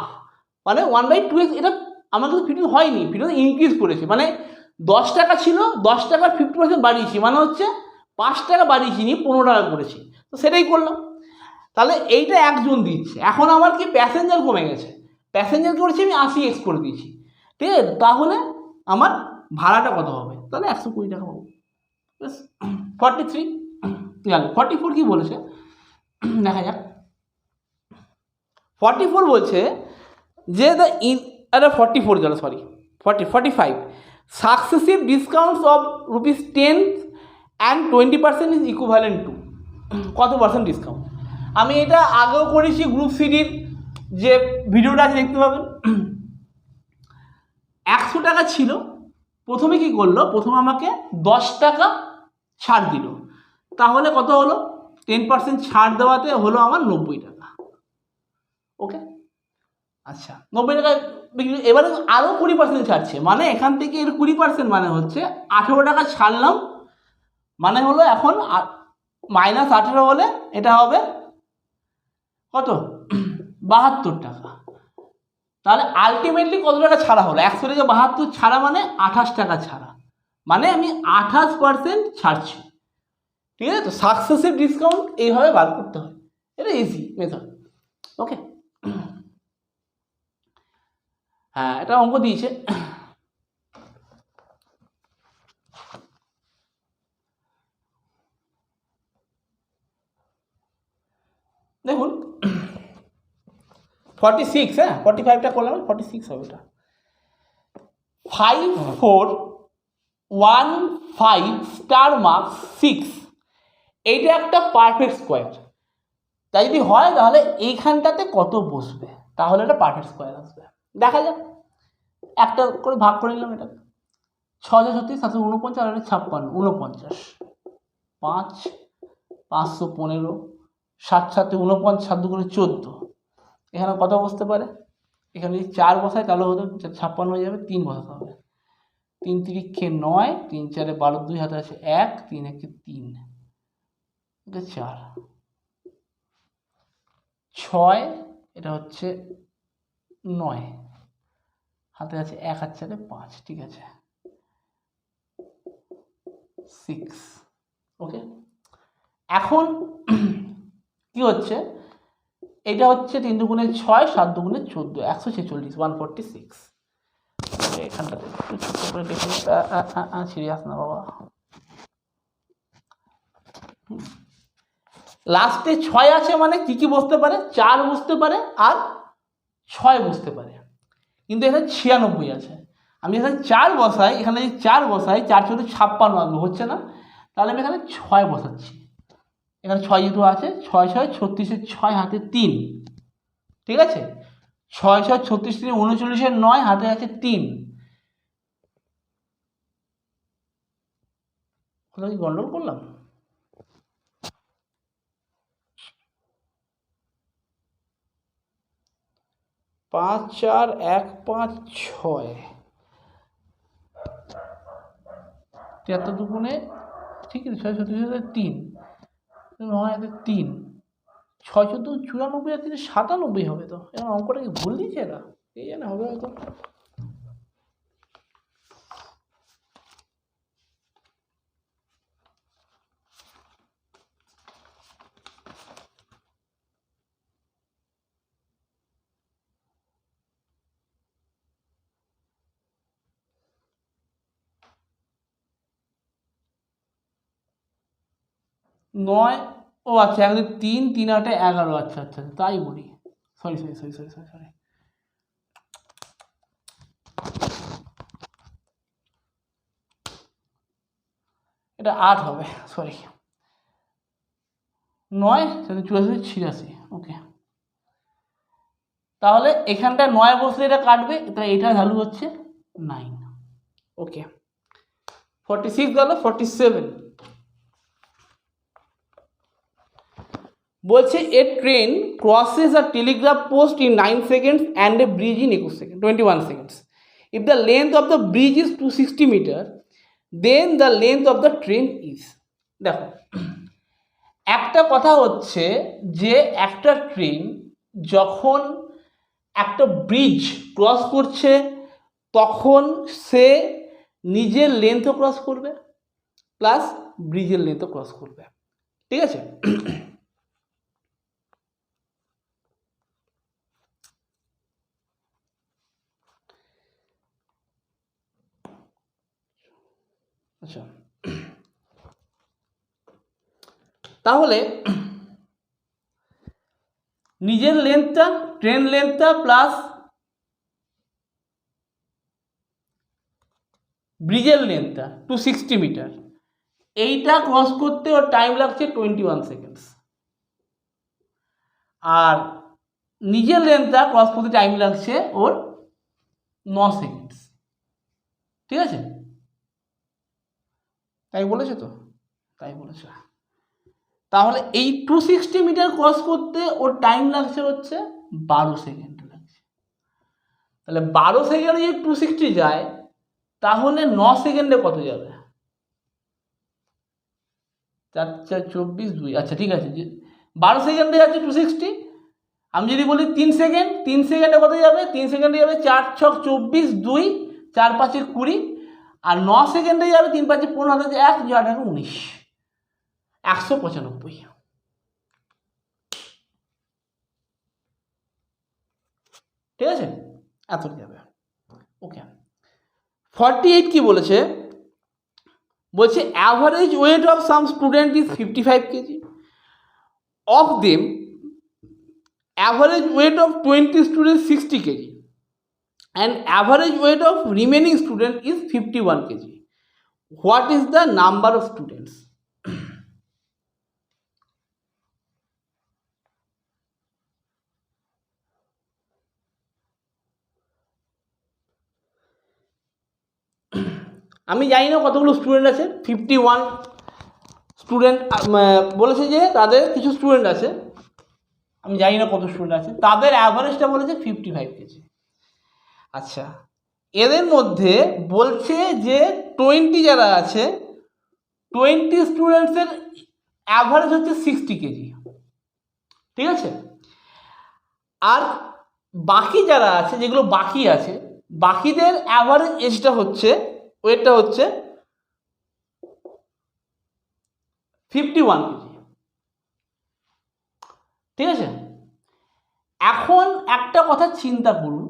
মানে 1/2x। এটা আমার কিন্তু 50 হয়নি, 50 ইনক্রিজ করেছে, মানে 10 টাকা ছিল, 10 টাকার 50% বাড়িয়েছি, মানে হচ্ছে 5 টাকা বাড়িয়েছি, নিয়ে 15 টাকা করেছি, তো সেটাই করলাম। তাহলে এইটা একজন দিচ্ছে। এখন আমার কি প্যাসেঞ্জার কমে গেছে, প্যাসেঞ্জার করেছি আমি 80x করে দিয়েছি, ঠিক আছে। তাহলে আমার ভাড়াটা কত হবে? তাহলে 120 টাকা পাবো। 43 গেল। 44 কি বলেছে দেখা যাক। 44 বলছে যে আরে 44 গেল, sorry, 45 successive discounts of ₹10 and 20% is equivalent to, কত পার্সেন্ট ডিসকাউন্ট? আমি এটা আগেও করেছি, গ্রুপ সিডির যে ভিডিওটা আছে দেখতে পাবেন। 100 টাকা ছিল, প্রথমে কি করলো? প্রথমে আমাকে 10 টাকা ছাড় দিল, তাহলে কত হলো? 10% ছাড় দেওয়াতে হলো আমার 90 টাকা। ওকে, আচ্ছা 90 টাকা বিক্রি। এবারে আরও 20% ছাড়ছে, মানে এখান থেকে এর 20% মানে হচ্ছে 18 টাকা ছাড়লাম, মানে হলো এখন -18 হলে এটা হবে কত? 72 টাকা। তাহলে আলটিমেটলি কত টাকা ছাড়া হলো? 100 থেকে 72 ছাড়া মানে 28 টাকা ছাড়া, মানে আমি 28% ছাড়ছি। ঠিক আছে, তো সাকসেসিভ ডিসকাউন্ট এইভাবে বার করতে হয়, এটা ইজি মেথড। ওকে, হ্যাঁ এটা অঙ্ক দিয়েছে। দেখুন 46, হ্যাঁ 45টা করলাম, 46 হবে এটা। 5 4 1 5 স্টার মার্ক 6, এইটা একটা পারফেক্ট স্কোয়ার। তাই যদি হয় তাহলে এইখানটাতে কত বসবে, তাহলে এটা পারফেক্ট স্কোয়ার আসবে। দেখা যাক, একটা করে ভাগ করে নিলাম এটাকে। 636 749 আর 56 49, 5 515, 7 7 49, 7 2 14। এখানে কত বসতে পারে? এখানে যদি 4 বসায় তাহলে হতো 56 হয়ে যাবে, 3 বসাতে হবে। 3 3 9, 3 4 12, 2 হাতে আছে 1, 3 1 3, 4 6, এটা হচ্ছে 9, হাতে আছে 1 আর 4 5, ঠিক আছে 6। ওকে, এখন কি হচ্ছে, এটা হচ্ছে 3 2 6 7 2 14, 146 146। এখানটাতে একটু ছোট করে লিখে সিরিয়াস না বাবা। লাস্টে 6 আছে মানে কি কি বসতে পারে? 4 বসতে পারে আর 6 বসতে পারে, কিন্তু এখানে 96 আছে। আমি এখানে 4 বসাই, এখানে যদি 4 বসাই 4 4 56 আসবে, হচ্ছে না, তাহলে আমি এখানে 6 বসাচ্ছি। এখানে 6 যেহেতু আছে, 6 6 36, 6 হাতে 3, ঠিক আছে 6 6 36 3 39, 9 হাতে আছে 3। কোথাও কি গন্ডগোল করলাম? পাঁচ 4 1 5 6, 73 দুগুণে, ঠিক আছে 6 36 3, 9 হাতে 3, 6 14 94 আর 3 97 হবে। তো এবার অঙ্কটা কি ভুল দিয়েছে এরা? এই জানে হবে হয়তো। নয়, ও আচ্ছা 1 2 3 3 8 11, আচ্ছা আচ্ছা তাই বলি, sorry sorry sorry sorry sorry sorry, এটা 8 হবে, সরি 9 84 86। ওকে, তাহলে এখানটা 9 বসলে এটা কাটবে, তাহলে এটার ভ্যালু হচ্ছে 9। ওকে, 46 গেল, 47 বলছে a train crosses a telegraph post in 9 seconds and a bridge in 21 seconds. If the length of the bridge is 260 meter, then the length of the train is. দেখো একটা কথা হচ্ছে যে একটা ট্রেন যখন একটা ব্রিজ ক্রস করছে তখন সে নিজের লেন্থও ক্রস করবে প্লাস ব্রিজের লেন্থও ক্রস করবে, ঠিক আছে। আচ্ছা, তাহলে নিজের লেন্থটা, ট্রেন লেন্থটা প্লাস ব্রিজের লেন্থটা 260 মিটার, এইটা ক্রস করতে ওর টাইম লাগছে 21 সেকেন্ডস, আর নিজের লেন্থটা ক্রস করতে টাইম লাগছে ওর 9 সেকেন্ডস, ঠিক আছে। তাই বলেছে তো, তাই বলেছে। তাহলে এই 260 মিটার ক্রস করতে ওর টাইম লাগছে হচ্ছে 12 সেকেন্ড লাগছে। তাহলে 12 সেকেন্ডে যদি 260 যায় তাহলে 9 সেকেন্ডে কত যাবে? 4 4 24 2, আচ্ছা ঠিক আছে, 12 সেকেন্ডে যাচ্ছে 260 আমি যদি বলি 3 সেকেন্ড, 3 সেকেন্ডে কত যাবে? 3 সেকেন্ডে যাবে 4 ছক 24, 2 4 5 20, আর 9 সেকেন্ডে যাবে 3 5 15, 1 2 8 19, 195। ঠিক আছে, এত যাবে। ওকে, 48 কি বলেছে? বলছে average weight of some student is 55 kg, of them average weight of 20 students 60 kg and average weight of remaining student is 51 kg. What is the number of students? আমি জানি না কতগুলো স্টুডেন্ট আছে, 51 স্টুডেন্ট বলেছে যে তাদের কিছু স্টুডেন্ট আছে, আমি জানি না কত স্টুডেন্ট আছে, তাদের অ্যাভারেজটা বলেছে 55 কেজি। আচ্ছা, এদের মধ্যে বলছে যে 20 যারা আছে, 20 স্টুডেন্টসের অ্যাভারেজ হচ্ছে 60 কেজি। ঠিক আছে, আর বাকি যারা আছে, যেগুলো বাকি আছে, বাকিদের অ্যাভারেজ এজটা হচ্ছে, ওয়েটটা হচ্ছে 51 কেজি। ঠিক আছে, এখন একটা কথা চিন্তা করুন,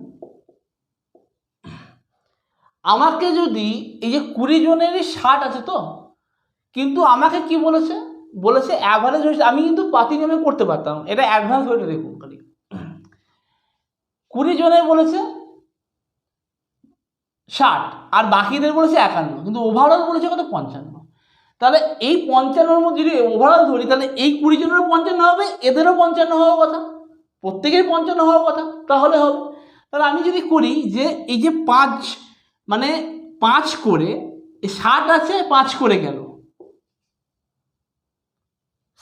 আমাকে যদি এই যে 20 জনেরই 60 আছে তো, কিন্তু আমাকে কি বলেছে? বলেছে অ্যাভারেজ ওয়েট। আমি কিন্তু পাতি নিয়মে করতে পারতাম, এটা অ্যাডভান্স ওয়েটে দেখুন খালি। 20 জনের বলেছে 60 আর বাকিদের বলেছে 51, কিন্তু ওভারঅল বলেছে কত? 55। তাহলে এই 55-র মধ্যে যদি ওভারঅল ধরি, তাহলে এই 20 জনেরও 55 হবে, এদেরও 55 হওয়ার কথা, প্রত্যেকের 55 হওয়ার কথা, তাহলে হবে। তাহলে আমি যদি করি যে এই যে 5 মানে 5 করে, 60 আছে 5 করে গেল,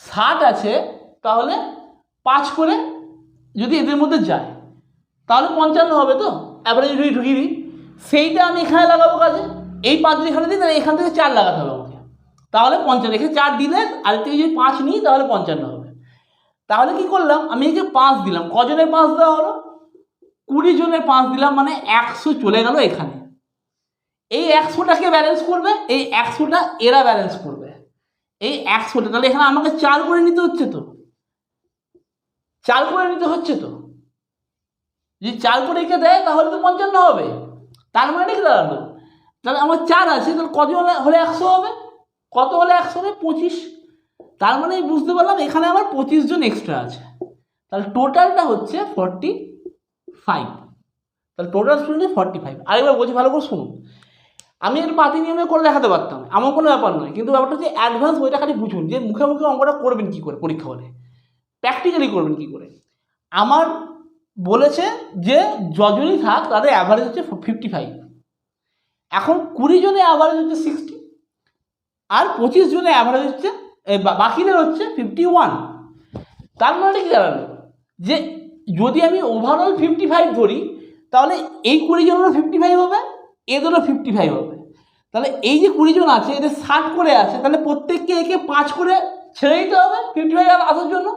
60 আছে, তাহলে 5 করে যদি এদের মধ্যে যায় তাহলে 55 হবে তো, অ্যাভারেজ যদি ঢুকিয়ে দিই, সেইটা আমি এখানে লাগাবো কাজে। এই 5 যদি এখানে দিই, তাহলে এখান থেকে 4 লাগাতে হবে আমাকে, তাহলে 55। এখানে 4 দিলে আর থেকে যদি 5 নিই তাহলে 55 হবে। তাহলে কি করলাম? আমি এই যে 5 দিলাম, কজনের 5 দেওয়া হলো? 20 জনের 5 দিলাম, মানে 100 চলে গেল এখানে। এই 100টাকে ব্যালেন্স করবে, এই 100টা এরা ব্যালেন্স করবে, এই 100টা। তাহলে এখানে আমাকে 4 করে নিতে হচ্ছে তো, 4 করে নিতে হচ্ছে তো, যদি 4 করে একে দেয় তাহলে তো 55 হবে। তার মানে কি দাঁড়ালো? তাহলে আমার 4 আছে, তাহলে কত হলে 100 হবে? কত হলে 100 হবে? 25। তার মানে বুঝতে পারলাম এখানে আমার 25 জন এক্সট্রা আছে, তাহলে টোটালটা হচ্ছে 45। তাহলে টোটাল স্টুডেন্ট 45। আরেকবার বলছি, ভালো করে শুনুন। আমি এর পাতি নিয়মে করে দেখাতে পারতাম, এমন কোনো ব্যাপার নয়, কিন্তু ব্যাপারটা হচ্ছে অ্যাডভান্স ওইটা খালি বুঝুন যে মুখে মুখে অঙ্কটা করবেন কী করে, পরীক্ষা হলে প্র্যাকটিক্যালি করবেন কী করে। আমার বলেছে যে যজনই থাক তাদের অ্যাভারেজ হচ্ছে 55। এখন 20 জনের অ্যাভারেজ হচ্ছে 60 আর 25 জনের অ্যাভারেজ হচ্ছে, বাকিদের হচ্ছে 51। তার মানে কি দাঁড়ালো? যে যদি আমি ওভারঅল 55 ধরি, তাহলে এই 20 জনেরও 55 হবে, এদেরও 55 হবে। তাহলে এই যে 20 জন আছে, এদের 60 করে আছে, তাহলে প্রত্যেককে একে 5 করে ছেড়ে দিতে হবে 55 আসার জন্য।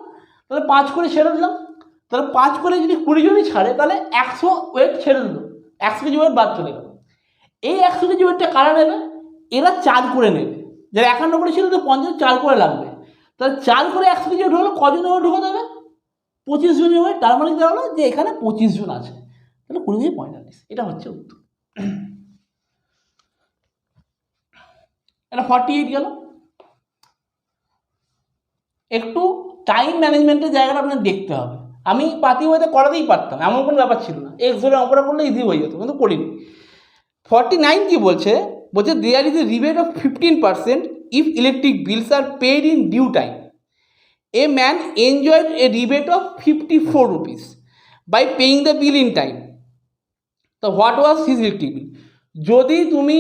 তাহলে 5 করে ছেড়ে দিলাম, তাহলে 5 করে যদি 20 জনই ছাড়ে, তাহলে 100 ওয়েট ছেড়ে দিল, 100 কেজি ওয়েট বাদ চলে গেল। এই 100 কেজি ওয়েটটা কারা নেবে? এরা 4 করে নেবে। যারা 51 করে ছিল, তো 50 4 করে লাগবে, তাহলে 4 করে 100 কেজি ওয়েট হলো, কজনের ওয়েট ঢোকাতে হবে? 25 জনের ওয়েট। তার মানে দেওয়া হলো যে এখানে 25 জন আছে, তাহলে 20 থেকে 45। এটা হচ্ছে উত্তর। এটা 48 গেল। একটু টাইম ম্যানেজমেন্টের জায়গাটা আপনার দেখতে হবে। আমি পাতি ওয়েতে করাতেই পারতাম, এমন কোনো ব্যাপার ছিল না, এক্স ধরে অঙ্কটা করলে ইজি হয়ে যেত, কিন্তু করিনি। 49 কি বলছে? বলছে there is a rebate of 15% if electric bills are paid in due time. A man enjoyed a rebate of 54 rupees by paying the bill in time. তো what was his electric bill? যদি তুমি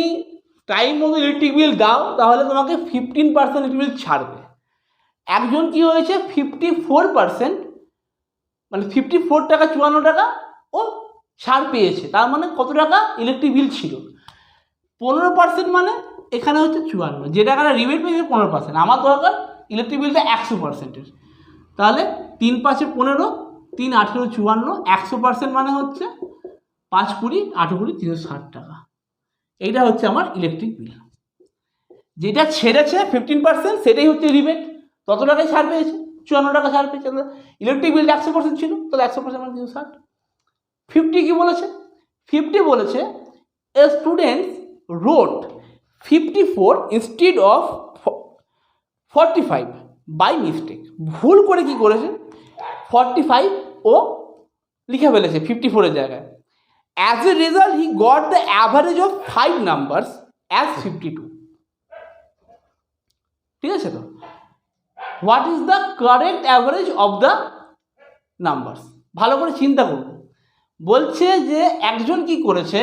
time মতো electric bill দাও, তাহলে তোমাকে 15% electric bill ছাড়বে। একজন কি হয়েছে, 54%, মানে 54 টাকা 54 টাকা ও ছাড় পেয়েছে। তার মানে কত টাকা ইলেকট্রিক বিল ছিল? 15%, মানে এখানে হচ্ছে 54, যে টাকাটা রিবেট পেয়েছে 15%। আমার দরকার ইলেকট্রিক বিলটা 100%-এর, তাহলে 3 5 15, 3 18 54, 100% মানে হচ্ছে 5 20 8 20 360 টাকা। এইটা হচ্ছে আমার ইলেকট্রিক বিল। যেটা ছেড়েছে 15% সেটাই হচ্ছে রিবেট, তত টাকায় ছাড় পেয়েছে, 54 টাকা ছাড় পেয়েছে। ইলেকট্রিক বিলটা 100% ছিল, তাহলে 100% মানে 360। 50 কি বলেছে? 50 বলেছে a student wrote 54 instead of 45 by mistake. ভুল করে কি করেছে 45 ও লিখে ফেলেছে 54-এর জায়গায়। As a result he got the average of 5 numbers as 52। ঠিক আছে? তো what is the correct average of the numbers? ভালো করে চিন্তা করুন। বলছে যে একজন কি করেছে,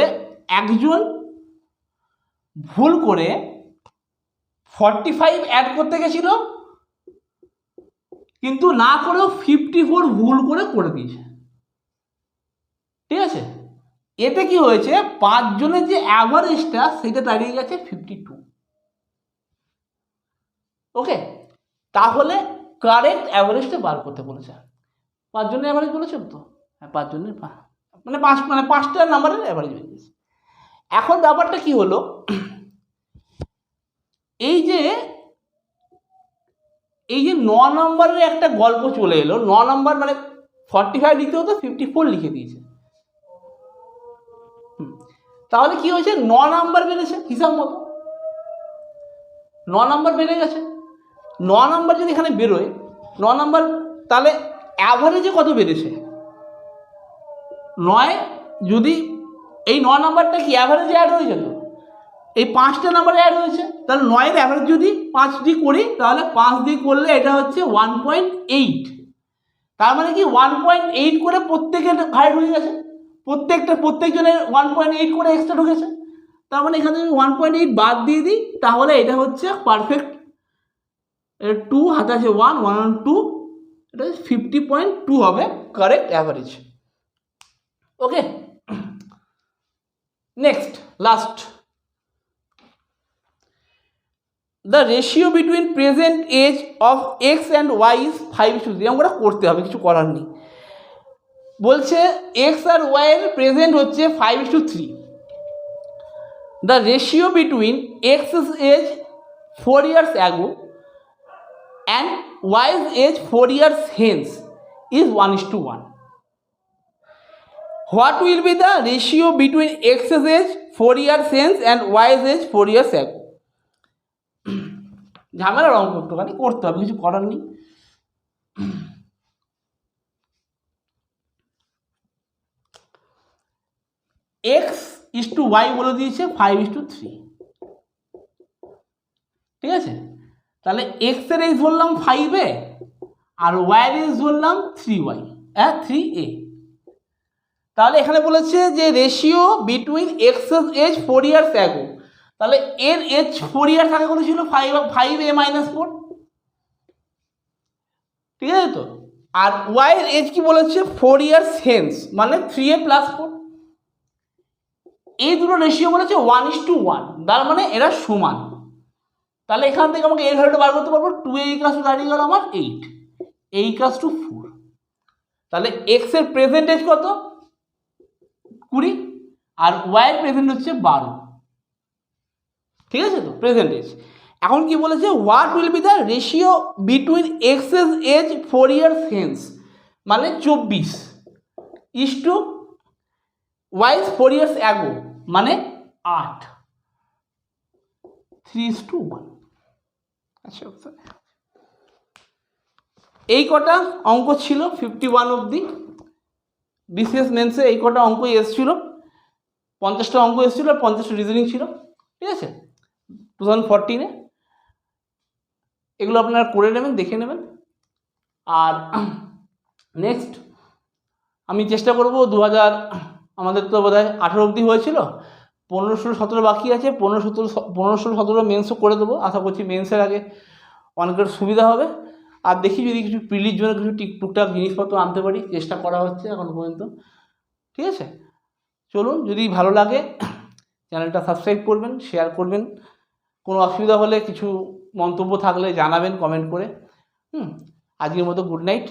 একজন ভুল করে 45 অ্যাড করতে গেছিল, কিন্তু না করেও 54 ভুল করে দিয়েছে। ঠিক আছে? এতে কি হয়েছে, 5 জনের যে অ্যাভারেজটা সেটা দাঁড়িয়ে গেছে 52। ওকে, তাহলে কারেক্ট অ্যাভারেজটা বার করতে বলেছে। 5 জনের অ্যাভারেজ বলেছেন তো? হ্যাঁ, 5 জনের মানে 5টা নাম্বারের অ্যাভারেজ হয়ে গেছে। এখন ব্যাপারটা কি হলো, এই যে 9 নম্বরের একটা গল্প চলে এলো। 9 নম্বর মানে 45 লিখতে হতো, 54 লিখে দিয়েছে। তাহলে কি হয়েছে, 9 নাম্বার বেড়েছে হিসাব মতো, 9 নাম্বার বেড়ে গেছে। 9 নাম্বার যদি এখানে বেরোয় 9 নাম্বার, তাহলে অ্যাভারেজে কত বেড়েছে? 9 যদি এই 9 নাম্বারটা কি অ্যাভারেজে অ্যাড হয়েছে? তো এই 5টা নাম্বারে অ্যাড হয়েছে, তাহলে 9-এর অ্যাভারেজ যদি 5 দিয়ে করি, তাহলে 5 দিয়ে করলে এটা হচ্ছে 1.8। তার মানে কি 1.8 করে প্রত্যেকের হাইট হয়ে গেছে, প্রত্যেকজনের 1.8 করে এক্সট্রা ঢুকেছে। তার মানে এখানে যদি 1.8 বাদ দিয়ে দিই, তাহলে এটা হচ্ছে পারফেক্ট 2 হাতে আছে 1 1 2, এটা 50.2 হবে correct average. Okay, next last, the ratio between present age of X and Y is 5:3। আমরা করতে হবে, কিছু করার নেই। বলছে এক্স আর ওয়াই এর প্রেজেন্ট হচ্ছে 5:3। The ratio between X age 4 years ago and y's age 4 years hence is 1:1. What will be the ratio between x's age 4 years hence and y's age 4 years ago? ঝামেলার অঙ্ক একটুখানি করতে হবে, কিছু করার নেই। এক্স ইস টু ওয়াই বলে দিয়েছে 5:3। ঠিক আছে? তাহলে এক্স এর এজ ধরলাম 5a আর ওয়াইয়ের এজ ধরলাম 3y, 3a। তাহলে এখানে বলেছে যে ratio between X age 4 years ago, তাহলে এর এজ 4 years আগে কত ছিল? 5a-4। ঠিক আছে তো? আর ওয়াইয়ের এজ কি বলেছে? 4 years hence, মানে 3a+4। এই দুটো রেশিও বলেছে 1:1, তার মানে এরা সমান। তাহলে এখান থেকে আমাকে এর ভ্যালুটা বার করতে পারবো। 2a = দাঁড়িয়ে গেল আমার 8, a = 4। তাহলে এক্স এর প্রেজেন্ট এজ কত? 20, আর ওয়াই এর প্রেজেন্ট হচ্ছে 12। ঠিক আছে তো? Present age. এখন কি বলেছে, what will be the ratio between X age 4 years hence, মানে 24 is to Y 4 years ago, মানে 8, 3:1। আচ্ছা, এই কটা অঙ্ক ছিল 51 অবধি। বিসিএস মেন্সে এই কটা অঙ্কই এসেছিল, 50টা অঙ্ক এসেছিল আর 50টা রিজনিং ছিল। ঠিক আছে? 2014-এ এগুলো আপনারা করে নেবেন, দেখে নেবেন। আর নেক্সট আমি চেষ্টা করব 2000, আমাদের তো বোধহয় 18 অবধি হয়েছিল, 15 16 17 বাকি আছে। 15 16 17 মেন্সও করে দেবো। আশা করছি মেন্সের আগে অনেকের সুবিধা হবে। আর দেখি যদি কিছু প্রিলির জন্য কিছু টুকটাক জিনিসপত্র আনতে পারি, চেষ্টা করা হচ্ছে এখন পর্যন্ত। ঠিক আছে? চলুন, যদি ভালো লাগে চ্যানেলটা সাবস্ক্রাইব করবেন, শেয়ার করবেন। কোনো অসুবিধা হলে, কিছু মন্তব্য থাকলে জানাবেন কমেন্ট করে। আজকের মতো গুড নাইট।